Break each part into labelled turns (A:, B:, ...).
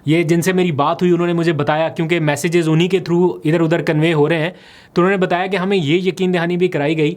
A: ये जिनसे मेरी बात हुई उन्होंने मुझे बताया, क्योंकि मैसेजेस उन्हीं के थ्रू इधर उधर कन्वे हो रहे हैं, तो उन्होंने बताया कि हमें ये यकीन दहानी भी कराई गई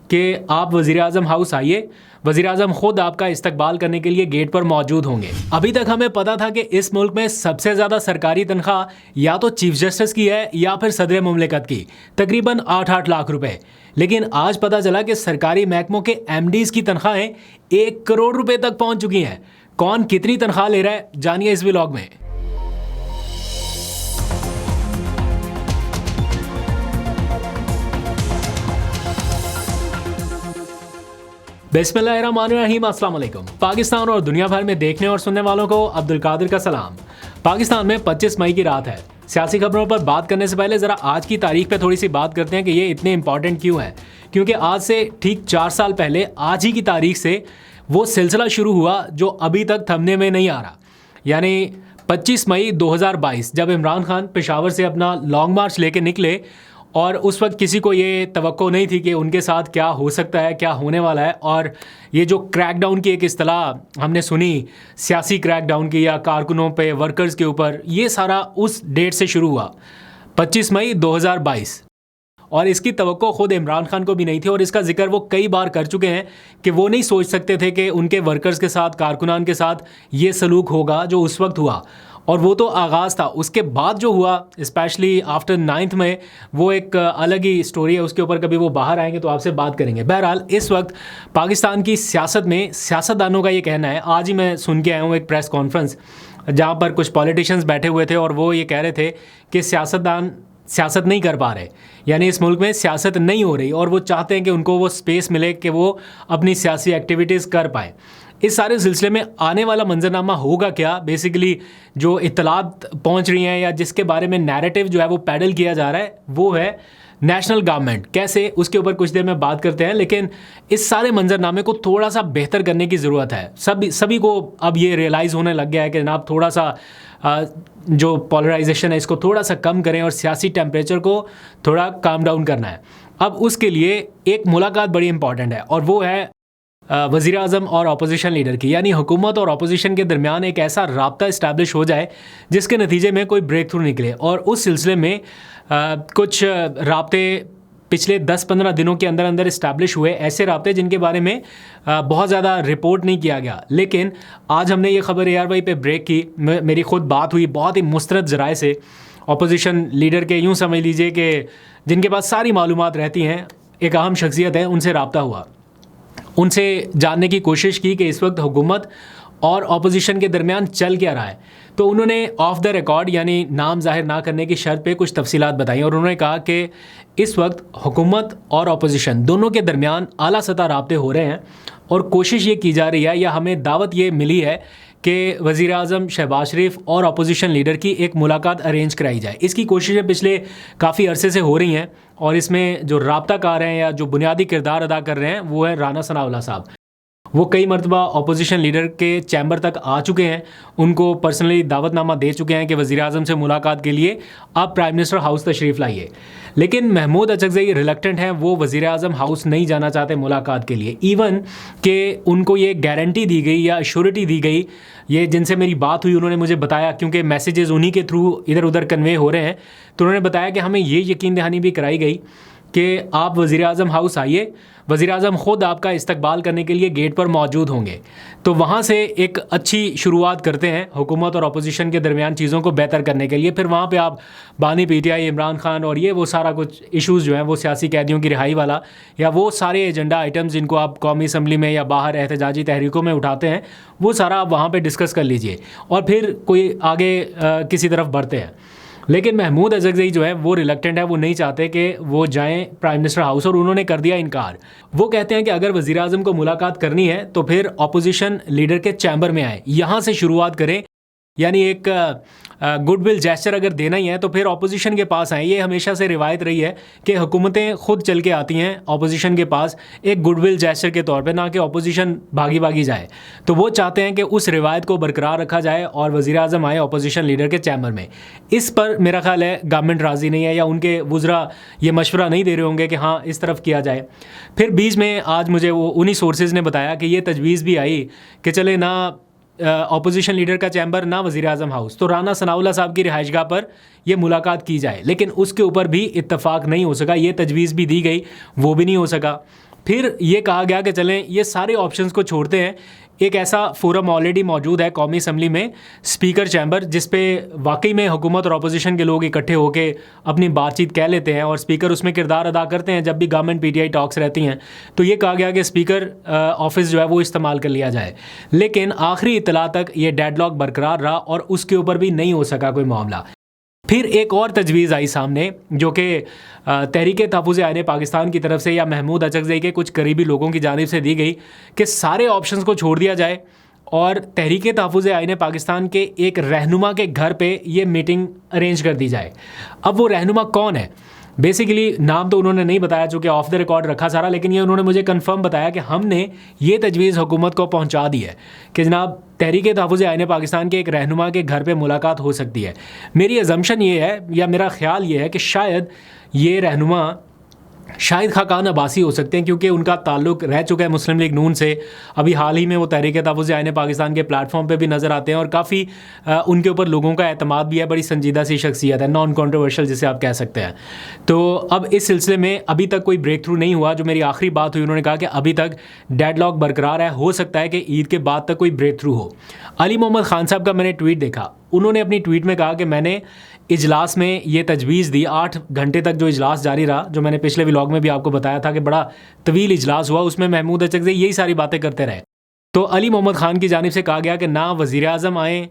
A: कि आप वज़ीर-ए-आज़म हाउस आइए, वज़ीर-ए-आज़म ख़ुद आपका इस्तकबाल करने के लिए गेट पर मौजूद होंगे। अभी तक हमें पता था कि इस मुल्क में सबसे ज़्यादा सरकारी तनख्वाह या तो चीफ जस्टिस की है या फिर सदर मुमलिकत की, तकरीबन 8-8 लाख रुपए। लेकिन आज पता चला कि सरकारी महकमों के MDs की तनख्वाहें 1 करोड़ रुपए तक पहुंच चुकी हैं। कौन कितनी तनख्वाह ले रहा है, जानिए इस व्लॉग में। बिस्मिल्लाहिर्रहमानिर्रहीम, अस्सलाम वालेकुम। पाकिस्तान और दुनिया भर में देखने और सुनने वालों को अब्दुल कादिर का सलाम। पाकिस्तान में 25 मई की रात है। सियासी खबरों पर बात करने से पहले ज़रा आज की तारीख पे थोड़ी सी बात करते हैं कि ये इतने इंपॉर्टेंट क्यों है। क्योंकि आज से ठीक 4 साल पहले आज ही की तारीख से वो सिलसिला शुरू हुआ जो अभी तक थमने में नहीं आ रहा। यानी 25 मई 2022 जब इमरान खान पेशावर से अपना लॉन्ग मार्च लेके निकले, और उस वक्त किसी को ये तवक्को नहीं थी कि उनके साथ क्या हो सकता है, क्या होने वाला है। और ये जो क्रैकडाउन की एक इस्तिलाह हमने सुनी, सियासी क्रैकडाउन की या कारकुनों पे, वर्कर्स के ऊपर, ये सारा उस डेट से शुरू हुआ 25 मई 2022। और इसकी तवक्को ख़ुद इमरान खान को भी नहीं थी, और इसका जिक्र वो कई बार कर चुके हैं कि वो नहीं सोच सकते थे कि उनके वर्कर्स के साथ, कारकुनान के साथ ये सलूक होगा जो उस वक्त हुआ। और वो तो आगाज़ था, उसके बाद जो हुआ स्पेशली आफ्टर 9th में, वो एक अलग ही स्टोरी है। उसके ऊपर कभी वो बाहर आएंगे तो आपसे बात करेंगे। बहरहाल इस वक्त पाकिस्तान की सियासत में सियासतदानों का ये कहना है, आज ही मैं सुन के आया हूँ एक प्रेस कॉन्फ्रेंस जहाँ पर कुछ पॉलिटिशियंस बैठे हुए थे और वो ये कह रहे थे कि सियासतदान सियासत नहीं कर पा रहे, यानी इस मुल्क में सियासत नहीं हो रही, और वो चाहते हैं कि उनको वो स्पेस मिले कि वो अपनी सियासी एक्टिविटीज़ कर पाएँ। इस सारे सिलसिले में आने वाला मंजरनामा होगा क्या, बेसिकली जो इत्तलात पहुंच रही हैं या जिसके बारे में नैरेटिव जो है वो पैडल किया जा रहा है, वो है नेशनल गवर्नमेंट कैसे, उसके ऊपर कुछ देर में बात करते हैं। लेकिन इस सारे मंजरनामे को थोड़ा सा बेहतर करने की ज़रूरत है। सभी को अब ये रियलाइज़ होने लग गया है कि जनाब थोड़ा सा जो पोलराइजेशन है इसको थोड़ा सा कम करें और सियासी टेम्परेचर को थोड़ा काम डाउन करना है। अब उसके लिए एक मुलाकात बड़ी इंपॉर्टेंट है, और वो है वज़ीर-ए-आज़म और अपोजिशन लीडर की, यानी हुकूमत और अपोजिशन के दरमियान एक ऐसा राब्ता इस्टेब्लिश हो जाए जिसके नतीजे में कोई ब्रेक थ्रू निकले। और उस सिलसिले में कुछ राब्ते पिछले 10-15 दिनों के अंदर अंदर इस्टेब्लिश हुए, ऐसे राब्ते जिनके बारे में बहुत ज़्यादा रिपोर्ट नहीं किया गया। लेकिन आज हमने ये खबर ARY पे ब्रेक की, मेरी ख़ुद बात हुई बहुत ही मुस्तरद ज़राए से अपोजिशन लीडर के, यूँ समझ लीजिए कि जिनके पास सारी मालूमात रहती हैं, एक अहम शख्सियत है, उनसे रब्ता हुआ, उनसे जानने की कोशिश की कि इस वक्त हुकूमत और अपोजिशन के दरमियान चल क्या रहा है। तो उन्होंने ऑफ द रिकॉर्ड, यानी नाम जाहिर ना करने की शर्त पे कुछ तफसीलात बताई, और उन्होंने कहा कि इस वक्त हुकूमत और अपोजिशन दोनों के दरमियान आला सतह राब्ते हो रहे हैं, और कोशिश ये की जा रही है या हमें दावत ये मिली है कि वज़ीर-ए-आज़म शहबाज शरीफ और अपोजिशन लीडर की एक मुलाकात अरेंज कराई जाए। इसकी कोशिशें पिछले काफ़ी अरसे से हो रही हैं, और इसमें जो राब्ताकार हैं या जो बुनियादी किरदार अदा कर रहे हैं वो है राना सनाउल्लाह साहब। वो कई मरतबा अपोजिशन लीडर के चैम्बर तक आ चुके हैं, उनको पर्सनली दावतनामा दे चुके हैं कि वज़ीर-ए-आज़म से मुलाकात के लिए आप प्राइम मिनिस्टर हाउस तशरीफ़ लाइए। लेकिन महमूद अचकज़ई रिलक्टेंट हैं, वो वज़ीर-ए-आज़म हाउस नहीं जाना चाहते मुलाकात के लिए। इवन कि उनको ये गारंटी दी गई या श्योरिटी दी गई, ये जिनसे मेरी बात हुई उन्होंने मुझे बताया, क्योंकि मैसेजेस उन्हीं के थ्रू इधर उधर कन्वे हो रहे हैं, तो उन्होंने बताया कि हमें ये यकीन दहानी भी कराई गई कि आप वज़ीर-ए-आज़म हाउस आइए, वज़ीर-ए-आज़म ख़ुद आपका इस्तकबाल करने के लिए गेट पर मौजूद होंगे। तो वहाँ से एक अच्छी शुरुआत करते हैं हुकूमत और अपोजिशन के दरमियान चीज़ों को बेहतर करने के लिए। फिर वहाँ पे आप बानी PTI, इमरान खान और ये वो सारा कुछ इश्यूज़ जो हैं वो सियासी कैदियों की रिहाई वाला, या वो सारे एजेंडा आइटम्स जिनको आप कौमी असम्बली में या बाहर एहतजाजी तहरीकों में उठाते हैं, वो सारा आप वहाँ पर डिस्कस कर लीजिए, और फिर कोई आगे किसी तरफ बढ़ते हैं। लेकिन महमूद अचकज़ई जो है वो रिलक्टेंट है, वो नहीं चाहते कि वो जाएं प्राइम मिनिस्टर हाउस, और उन्होंने कर दिया इनकार। वो कहते हैं कि अगर वज़ीर-ए-आज़म को मुलाकात करनी है तो फिर अपोजिशन लीडर के चैम्बर में आए, यहाँ से शुरुआत करें, यानी एक गुडविल जेस्चर अगर देना ही है तो फिर अपोजिशन के पास आए। ये हमेशा से रिवायत रही है कि हुकूमतें खुद चल के आती हैं अपोजिशन के पास एक गुडविल जेस्चर के तौर पे, ना कि अपोजिशन भागी भागी जाए। तो वो चाहते हैं कि उस रिवायत को बरकरार रखा जाए और वज़ीर-ए-आज़म आए अपोजिशन लीडर के चैम्बर में। इस पर मेरा ख्याल है गवर्नमेंट राज़ी नहीं है, या उनके वुज़रा ये मशवरा नहीं दे रहे होंगे कि हाँ इस तरफ किया जाए। फिर बीच में आज मुझे वो उन्हीं सोर्सेज़ ने बताया कि ये तजवीज़ भी आई कि चले ना अपोजिशन लीडर का चैम्बर, ना वज़ीर आज़म हाउस। तो राना सनाउल्लाह साहब की रिहाइशगाह पर यह मुलाकात की जाए, लेकिन उसके ऊपर भी इत्तफाक नहीं हो सका। ये तजवीज़ भी दी गई, वो भी नहीं हो सका। फिर ये कहा गया कि चलें ये सारे ऑप्शंस को छोड़ते हैं, एक ऐसा फोरम ऑलरेडी मौजूद है कौमी असम्बली में, स्पीकर चैम्बर, जिस पे वाकई में हुकूमत और अपोजिशन के लोग इकट्ठे होकर अपनी बातचीत कह लेते हैं और स्पीकर उसमें किरदार अदा करते हैं। जब भी गवर्नमेंट पीटीआई टॉक्स रहती हैं तो ये कहा गया कि स्पीकर ऑफिस जो है वो इस्तेमाल कर लिया जाए, लेकिन आखिरी इत्तला तक ये डेडलॉक बरकरार रहा और उसके ऊपर भी नहीं हो सका कोई मामला। फिर एक और तजवीज़ आई सामने जो कि तहरीक तहफ़्फ़ुज़ आईन पाकिस्तान की तरफ से या महमूद अचकज़ई के कुछ करीबी लोगों की जानिब से दी गई कि सारे ऑप्शंस को छोड़ दिया जाए और तहरीक तहफ़्फ़ुज़ आईन पाकिस्तान के एक रहनुमा के घर पे ये मीटिंग अरेंज कर दी जाए। अब वो रहनुमा कौन है? बेसिकली नाम तो उन्होंने नहीं बताया, चूँकि ऑफ द रिकॉर्ड रखा सारा, लेकिन ये उन्होंने मुझे कंफर्म बताया कि हमने ये तजवीज़ हुकूमत को पहुंचा दी है कि जनाब तहरीक तहफ़्फ़ुज़ आईन पाकिस्तान के एक रहनुमा के घर पे मुलाकात हो सकती है। मेरी अजम्पशन ये है या मेरा ख्याल ये है कि शायद ये रहनुमा शाहिद खाकान अब्बासी हो सकते हैं, क्योंकि उनका ताल्लुक़ रह चुका है मुस्लिम लीग नून से। अभी हाल ही में वो तहरीक तहफ़्फ़ुज़ आईन पाकिस्तान के प्लेटफॉर्म पे भी नज़र आते हैं और काफ़ी उनके ऊपर लोगों का एतमाद भी है। बड़ी संजीदा सी शख्सियत है, नॉन कॉन्ट्रोवर्शियल जिसे आप कह सकते हैं। तो अब इस सिलसिले में अभी तक कोई ब्रेक थ्रू नहीं हुआ। जो मेरी आखिरी बात हुई, उन्होंने कहा कि अभी तक डेडलॉक बरकरार है, हो सकता है कि ईद के बाद तक कोई ब्रेक थ्रू हो। अली मोहम्मद खान साहब का मैंने ट्वीट देखा, उन्होंने अपनी ट्वीट में कहा कि मैंने इजलास में ये तजवीज़ दी, 8 घंटे तक जो इजलास जारी रहा, जो मैंने पिछले व्लॉग में भी आपको बताया था कि बड़ा तवील इजलास हुआ, उसमें महमूद अचकज़ई यही सारी बातें करते रहे। तो अली मोहम्मद खान की जानिब से कहा गया कि ना वज़ीर आज़म आए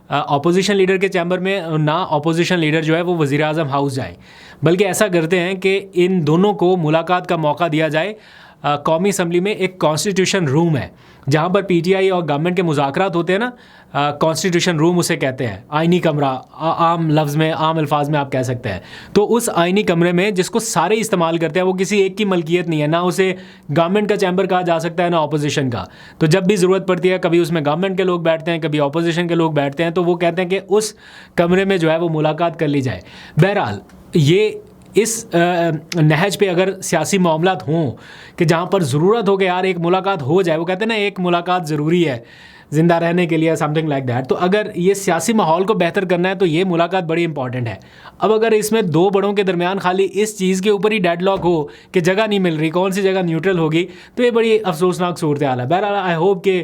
A: अपोजिशन लीडर के चैम्बर में, ना अपोजिशन लीडर जो है वो वज़ीर आज़म हाउस जाए, बल्कि ऐसा करते हैं कि इन दोनों को मुलाकात का मौका दिया जाए। कौमी असम्बली में एक कॉन्स्टिट्यूशन रूम है जहाँ पर पीटीआई और गवर्नमेंट के मुज़ाकरात होते हैं ना, कॉन्स्टिट्यूशन रूम उसे कहते हैं, आइनी कमरा, आम लफ्ज़ में, आम अल्फाज में आप कह सकते हैं। तो उस आइनी कमरे में जिसको सारे इस्तेमाल करते हैं, वो किसी एक की मलकियत नहीं है, ना उसे गवर्नमेंट का चैम्बर कहा जा सकता है ना अपोजिशन का। तो जब भी ज़रूरत पड़ती है, कभी उसमें गवर्नमेंट के लोग बैठते हैं, कभी अपोजिशन के लोग बैठते हैं, तो वो कहते हैं कि उस कमरे में जो है वो मुलाकात कर ली जाए। बहरहाल ये इस नहज पे अगर सियासी मामलात हों कि जहाँ पर ज़रूरत हो कि यार एक मुलाकात हो जाए, वो कहते हैं ना एक मुलाकात ज़रूरी है ज़िंदा रहने के लिए, समथिंग लाइक दैट। तो अगर ये सियासी माहौल को बेहतर करना है तो ये मुलाकात बड़ी इंपॉर्टेंट है। अब अगर इसमें दो बड़ों के दरमियान खाली इस चीज़ के ऊपर ही डेडलॉक हो कि जगह नहीं मिल रही, कौन सी जगह न्यूट्रल होगी, तो ये बड़ी अफसोसनाक सूरत हाल है। बहरहाल आई होप कि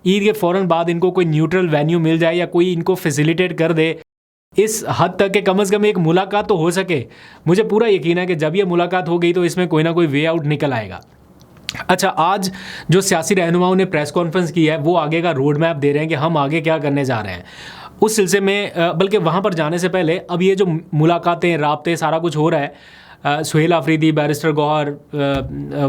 A: ईद के फ़ौरन बाद इनको कोई न्यूट्रल वेन्यू मिल जाए या कोई इनको फैसिलिटेट कर दे इस हद तक कि कम से कम एक मुलाकात तो हो सके। मुझे पूरा यकीन है कि जब ये मुलाकात हो गई तो इसमें कोई ना कोई वे आउट निकल आएगा। अच्छा, आज जो सियासी रहनुमाओं ने प्रेस कॉन्फ्रेंस की है वो आगे का रोड मैप दे रहे हैं कि हम आगे क्या करने जा रहे हैं। उस सिलसिले में बल्कि वहाँ पर जाने से पहले अब ये जो मुलाकातें, राब्ते, सारा कुछ हो रहा है, सुहेल आफरीदी, बैरिस्टर गौहर,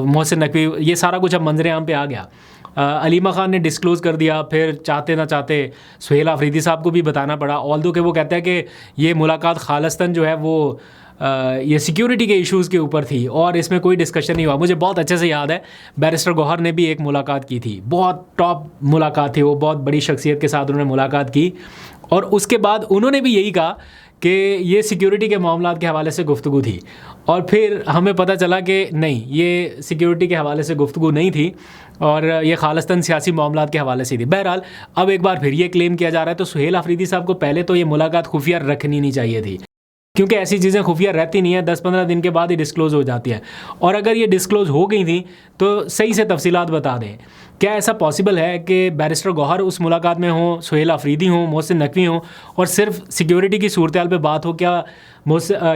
A: मोहसिन नकवी, ये सारा कुछ अब मंजर आम पे आ गया। अलीमा खान ने डिस्क्लोज़ कर दिया, फिर चाहते ना चाहते सुहेल आफरीदी साहब को भी बताना पड़ा, ऑल्दो कि वो कहते हैं कि ये मुलाकात खालिस्तन जो है वो ये सिक्योरिटी के इश्यूज़ के ऊपर थी और इसमें कोई डिस्कशन नहीं हुआ। मुझे बहुत अच्छे से याद है बैरिस्टर गौहर ने भी एक मुलाकात की थी, बहुत टॉप मुलाकात थी वो, बहुत बड़ी शख्सियत के साथ उन्होंने मुलाकात की और उसके बाद उन्होंने भी यही कहा कि ये सिक्योरिटी के मामलात के हवाले से गुफ्तगू थी और फिर हमें पता चला कि नहीं, ये सिक्योरिटी के हवाले से गुफ्तगू नहीं थी और ये खालिस्तन सियासी मामलात के हवाले से थी। बहरहाल अब एक बार फिर ये क्लेम किया जा रहा है, तो सुहेल आफरीदी साहब को पहले तो ये मुलाकात खुफिया रखनी नहीं चाहिए थी, क्योंकि ऐसी चीज़ें खुफिया रहती नहीं है, 10-15 दिन के बाद ही डिस्क्लोज़ हो जाती हैं। और अगर ये डिस्क्लोज़ हो गई थी तो सही से तफसीलात बता दें। क्या ऐसा पॉसिबल है कि बैरिस्टर गौहर उस मुलाकात में हों, सुहेल आफरीदी हों, मोहसिन नकवी हों और सिर्फ सिक्योरिटी की सूरत हाल पर बात हो? क्या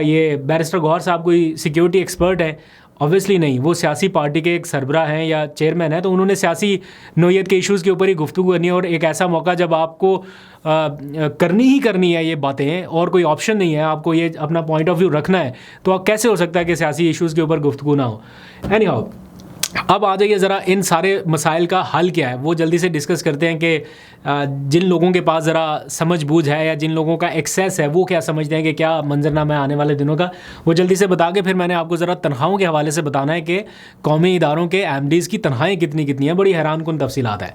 A: ये बैरिस्टर गौहर साहब कोई सिक्योरिटी एक्सपर्ट है? ऑब्वियसली नहीं, वो सियासी पार्टी के एक सरबराह हैं या चेयरमैन हैं, तो उन्होंने सियासी नोयत के इश्यूज़ के ऊपर ही गुफ्तगू करनी है और एक ऐसा मौका जब आपको करनी ही करनी है ये बातें और कोई ऑप्शन नहीं है, आपको ये अपना पॉइंट ऑफ व्यू रखना है, तो आप कैसे हो सकता है कि सियासी इश्यूज़ के ऊपर गुफ्तगू ना हो। एनीहाउ, अब आ जाइए ज़रा इन सारे मसाइल का हल क्या है वो जल्दी से डिस्कस करते हैं कि जिन लोगों के पास ज़रा समझ बूझ है या जिन लोगों का एक्सेस है वो क्या समझते हैं कि क्या मंजरनामा है आने वाले दिनों का, वो जल्दी से बता के फिर मैंने आपको ज़रा तनख्वाहों के हवाले से बताना है कि कौमी इदारों के एमडीज़ की तनख्वाहें कितनी हैं। बड़ी हैरान कुन तफसीलात है।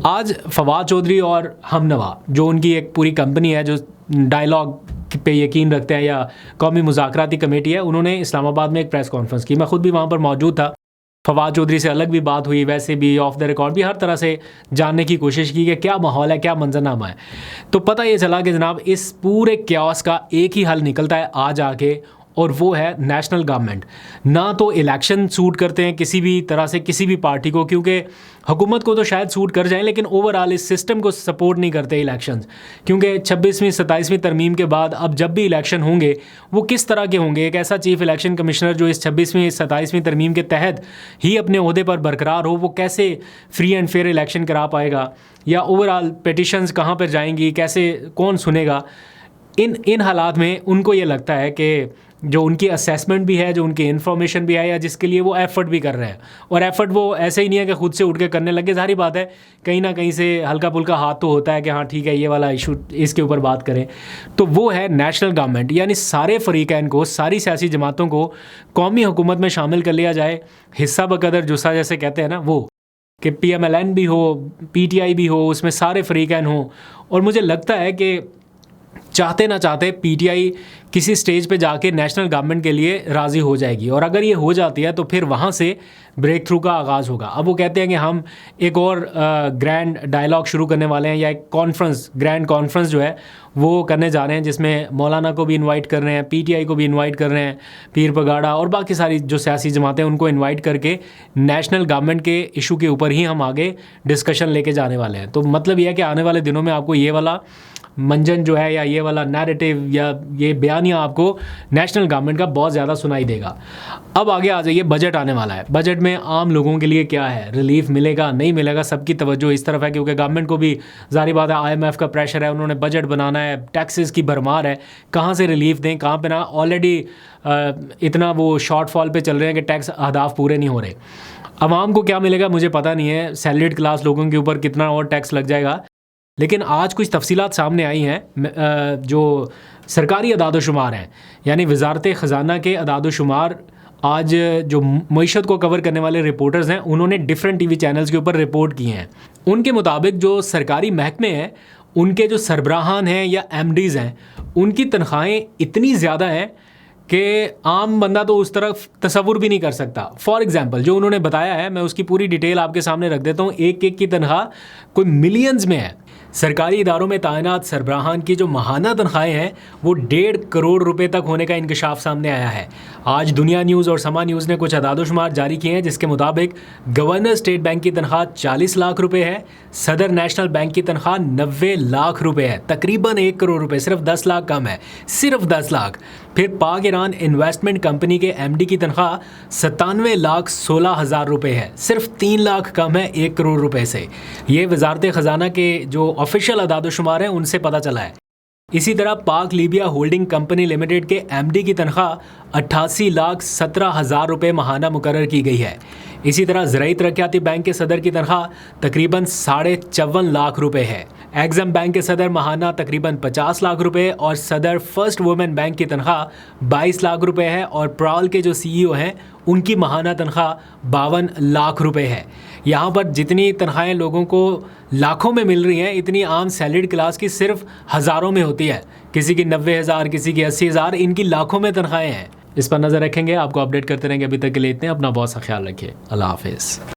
A: आज फवाद चौधरी और हमनवा, जो उनकी एक पूरी कंपनी है जो डायलॉग पे यकीन रखते हैं या कौमी मुज़ाकराती कमेटी है, उन्होंने इस्लामाबाद में एक प्रेस कॉन्फ्रेंस की। मैं ख़ुद भी वहाँ पर मौजूद था। फवाद चौधरी से अलग भी बात हुई, वैसे भी ऑफ द रिकॉर्ड भी हर तरह से जानने की कोशिश की कि क्या माहौल है, क्या मंजरनामा है। तो पता ये चला कि जनाब इस पूरे क्यास का एक ही हल निकलता है आज आके, और वो है नेशनल गवर्नमेंट। ना तो इलेक्शन सूट करते हैं किसी भी तरह से किसी भी पार्टी को, क्योंकि हुकूमत को तो शायद सूट कर जाए लेकिन ओवरऑल इस सिस्टम को सपोर्ट नहीं करते इलेक्शंस, क्योंकि 26वीं 27वीं तरमीम के बाद अब जब भी इलेक्शन होंगे वो किस तरह के होंगे। एक ऐसा चीफ इलेक्शन कमिश्नर जो इस 26वीं 27वीं तरमीम के तहत ही अपने ओहदे पर बरकरार हो, वो कैसे फ्री एंड फेयर इलेक्शन करा पाएगा, या ओवरऑल पिटिशंस कहाँ पर जाएंगी, कैसे कौन सुनेगा। इन हालात में उनको ये लगता है कि जो उनकी असेसमेंट भी है, जो उनकी इन्फॉर्मेशन भी है, या जिसके लिए वो एफ़र्ट भी कर रहे हैं, और एफ़र्ट वो ऐसे ही नहीं है कि खुद से उठ के करने लगे। जाहिर बात है कहीं ना कहीं से हल्का फुल्का हाथ तो होता है कि हाँ ठीक है ये वाला इशू, इसके ऊपर बात करें। तो वो है नेशनल गवर्नमेंट, यानी सारे फ़रीक़ैन को, सारी सियासी जमातों को कौमी हुकूमत में शामिल कर लिया जाए, हिस्सा बकदर जुस्सा जैसे कहते हैं ना, वो कि PMLN भी हो, PTI भी हो, उसमें सारे फ़रीक़ैन हों। और मुझे लगता है कि चाहते ना चाहते PTI किसी स्टेज पे जाके नेशनल गवर्नमेंट के लिए राज़ी हो जाएगी, और अगर ये हो जाती है तो फिर वहाँ से ब्रेक थ्रू का आगाज़ होगा। अब वो कहते हैं कि हम एक और ग्रैंड डायलॉग शुरू करने वाले हैं, या एक कॉन्फ्रेंस, ग्रैंड कॉन्फ्रेंस जो है वो करने जा रहे हैं, जिसमें मौलाना को भी इनवाइट कर रहे हैं, PTI को भी इनवाइट कर रहे हैं, पीर पगाड़ा और बाकी सारी जो सियासी जमातें हैं उनको इनवाइट करके नेशनल गवर्नमेंट के इशू के ऊपर ही हम आगे डिस्कशन लेके जाने वाले हैं। तो मतलब ये है कि आने वाले दिनों में आपको ये वाला मंजन जो है, या ये वाला नैरेटिव, या ये बयानिया आपको नेशनल गवर्नमेंट का बहुत ज़्यादा सुनाई देगा। अब आगे आ जाइए, बजट आने वाला है। बजट में आम लोगों के लिए क्या है, रिलीफ मिलेगा नहीं मिलेगा, सबकी तवज्जो इस तरफ है, क्योंकि गवर्नमेंट को भी ज़ाहिर बात है IMF का प्रेशर है, उन्होंने बजट बनाना है, टैक्सेस की भरमार है, कहाँ से रिलीफ दें, कहाँ पे ना। ऑलरेडी इतना वो शॉर्टफॉल पे चल रहे हैं कि टैक्स अहदाफ पूरे नहीं हो रहे। आवाम को क्या मिलेगा मुझे पता नहीं है, सैलरीड क्लास लोगों के ऊपर कितना और टैक्स लग जाएगा। लेकिन आज कुछ तफसीलात सामने आई हैं, जो सरकारी अदाद-ओ-शुमार हैं, यानी वजारत ख़जाना के अदाद-ओ-शुमार, आज जो मईशत को कवर करने वाले रिपोर्टर्स हैं उन्होंने डिफरेंट TV चैनल्स के ऊपर रिपोर्ट किए हैं। उनके मुताबिक जो सरकारी महकमे हैं उनके जो सरबराहान हैं या MDs हैं, उनकी तनख्वाहें इतनी ज़्यादा हैं कि आम बंदा तो उस तरफ तसव्वुर भी नहीं कर सकता। फॉर एग्ज़ाम्पल जो उन्होंने बताया है, मैं उसकी पूरी डिटेल आपके सामने रख देता हूँ। एक एक की तनख्वाह कोई मिलियंस में है। सरकारी इदारों में तैनात सरबराहान की जो माहाना तनख्वाहें हैं वो 1.5 करोड़ रुपए तक होने का इंकशाफ सामने आया है। आज दुनिया न्यूज़ और समा न्यूज़ ने कुछ अदाद-ओ-शुमार जारी किए हैं, जिसके मुताबिक गवर्नर स्टेट बैंक की तनख्वाह 40 लाख रुपए है, सदर नेशनल बैंक की तनख्वाह 90 लाख रुपए है, तकरीबन 1 करोड़ रुपए, सिर्फ 10 लाख कम है, सिर्फ 10 लाख। फिर पाक ईरान इन्वेस्टमेंट कंपनी के MD की तनख्वाह 97,16,000 रुपए है, सिर्फ 3 लाख कम है 1 करोड़ रुपए से। ये वजारत ख़जाना के जो ऑफिशियल अदाद-ओ-शुमार हैं उनसे पता चला है। इसी तरह पाक लीबिया होल्डिंग कंपनी लिमिटेड के MD की तनख्वाह 88,17,000 रुपये माहाना मुकर्रर की गई है। इसी तरह ज़राई तरक्याती बैंक के सदर की तनख्वाह तकरीबन 54.5 लाख रुपए है। एग्जाम बैंक के सदर माहाना तकरीबन 50 लाख रुपए और सदर फर्स्ट वुमेन बैंक की तनख्वाह 22 लाख रुपए है, और प्रॉल के जो CEO हैं उनकी माहाना तनख्वाह 52 लाख रुपए है। यहाँ पर जितनी तनख्वाहें लोगों को लाखों में मिल रही हैं, इतनी आम सैलरीड क्लास की सिर्फ हज़ारों में होती है। किसी की 90,000, किसी की 80,000, इनकी लाखों में तनख्वाहें हैं। इस पर नज़र रखेंगे, आपको अपडेट करते रहेंगे। अभी तक के लिए इतने, अपना बहुत सा ख्याल रखिए। अल्लाह हाफिज़।